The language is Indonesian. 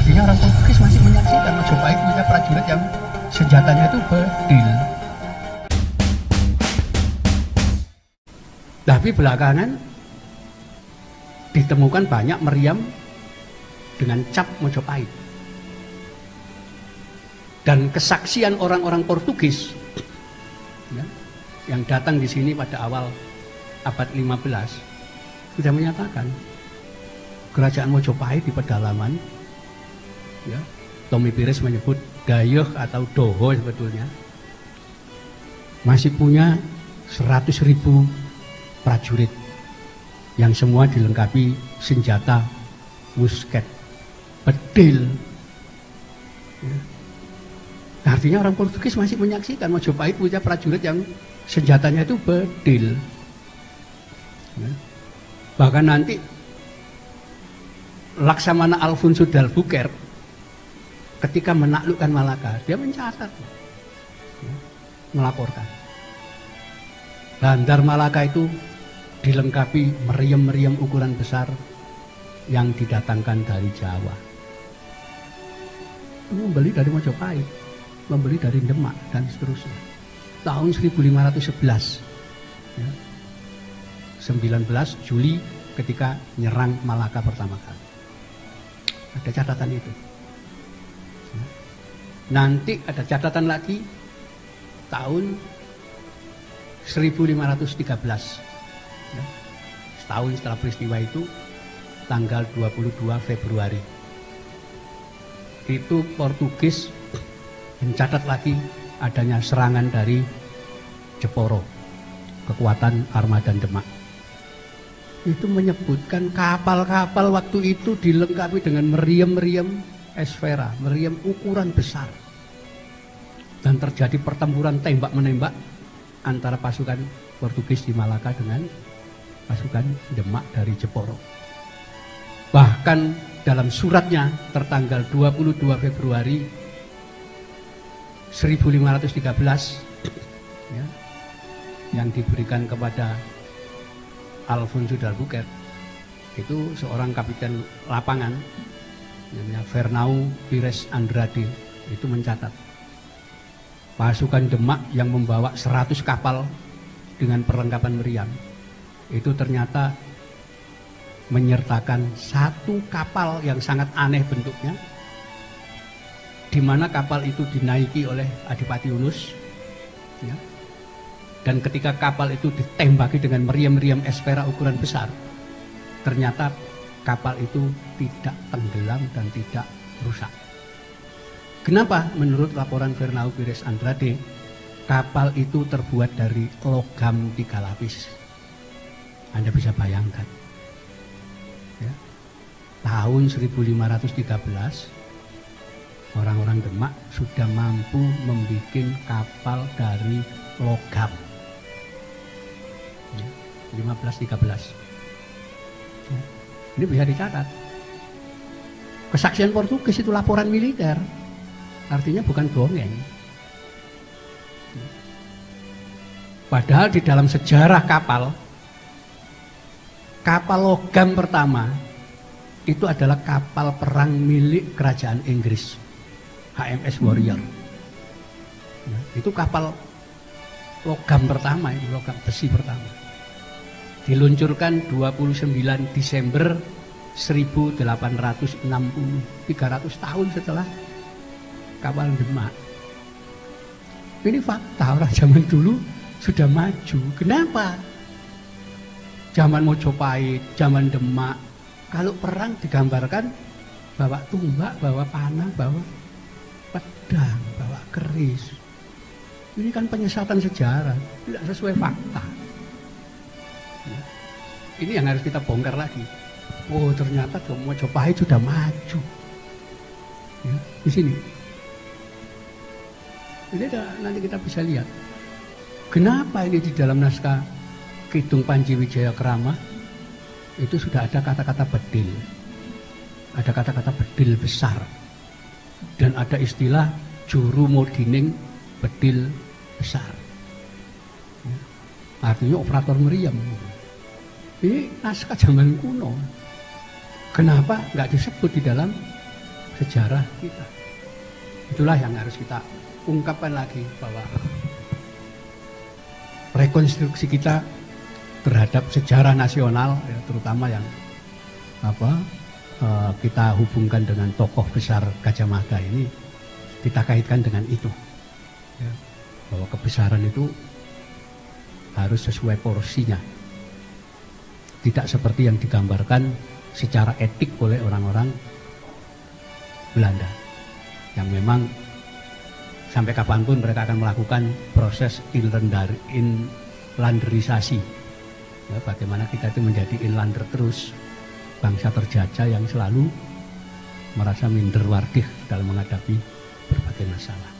Artinya orang Portugis masih menyaksikan Majapahit punya prajurit yang senjatanya itu bedil. Tapi belakangan ditemukan banyak meriam dengan cap Majapahit. Dan kesaksian orang-orang Portugis ya, yang datang di sini pada awal abad 15 sudah menyatakan kerajaan Majapahit di pedalaman, ya, Tommy Pires menyebut Gayuh atau Doho sebetulnya, masih punya 100.000 prajurit yang semua dilengkapi senjata musket bedil. Ya. Artinya orang Portugis masih menyaksikan Majapahit punya prajurit yang senjatanya itu bedil. Ya. Bahkan nanti Laksamana Alfonso d'Albuquerque ketika menaklukkan Malaka, dia mencatat, ya, melaporkan Bandar Malaka itu dilengkapi meriam-meriam ukuran besar yang didatangkan dari Jawa. Membeli dari Majapahit, membeli dari Demak dan seterusnya. Tahun 1511, ya, 19 Juli ketika nyerang Malaka pertama kali. Ada catatan itu. Ya. Nanti ada catatan lagi tahun 1513. Ya. Setahun setelah peristiwa itu, tanggal 22 Februari. Itu Portugis mencatat lagi adanya serangan dari Jeporo, kekuatan armada Demak. Itu menyebutkan kapal-kapal waktu itu dilengkapi dengan meriam-meriam esfera, meriam ukuran besar. Dan terjadi pertempuran tembak-menembak antara pasukan Portugis di Malaka dengan pasukan Demak dari Jeporo. Bahkan dalam suratnya tertanggal 22 Februari 1513, ya, yang diberikan kepada Alfonso d'Albuquerque, itu seorang kapiten lapangan namanya Fernão Pires Andrade, itu mencatat pasukan Demak yang membawa 100 kapal dengan perlengkapan meriam itu ternyata menyertakan satu kapal yang sangat aneh bentuknya, di mana kapal itu dinaiki oleh Adipati Unus, ya. Dan ketika kapal itu ditembaki dengan meriam-meriam esfera ukuran besar, ternyata kapal itu tidak tenggelam dan tidak rusak. Kenapa? Menurut laporan Fernão Pires Andrade, kapal itu terbuat dari logam 3 lapis. Anda bisa bayangkan, ya. Tahun 1513 orang-orang Demak sudah mampu membuat kapal dari logam. 1513. Ya. Ini bisa dicatat. Kesaksian Portugis itu laporan militer, artinya bukan dongeng. Padahal di dalam sejarah kapal logam pertama itu adalah kapal perang milik kerajaan Inggris, HMS Warrior. Nah, itu kapal logam pertama, itu logam besi pertama. Diluncurkan 29 Desember 1860, 300 tahun setelah kapal Demak. Ini fakta, orang zaman dulu sudah maju. Kenapa? Zaman Majapahit, zaman Demak, kalau perang digambarkan bawa tumbak, bawa panah, bawa pedang, bawa keris. Ini kan penyesatan sejarah, tidak sesuai fakta. Ya. Ini yang harus kita bongkar lagi. Oh, ternyata Majapahit sudah maju. Ya, di sini. Ini nanti kita bisa lihat. Kenapa ini di dalam naskah Kidung Panji Wijaya Krama itu sudah ada kata-kata bedil. Ada kata-kata bedil besar. Dan ada istilah juru modining bedil besar. Ya. Artinya operator meriam. Ini naskah zaman kuno. Kenapa nggak disebut di dalam sejarah kita. Itulah yang harus kita ungkapkan lagi, bahwa rekonstruksi kita terhadap sejarah nasional, ya, terutama yang kita hubungkan dengan tokoh besar Gajah Mada ini, kita kaitkan dengan itu, ya, bahwa kebesaran itu harus sesuai porsinya, tidak seperti yang digambarkan secara etik oleh orang-orang Belanda, yang memang sampai kapanpun mereka akan melakukan proses inlanderisasi, ya, bagaimana kita itu menjadi inlander terus, bangsa terjajah yang selalu merasa minder wardih dalam menghadapi berbagai masalah.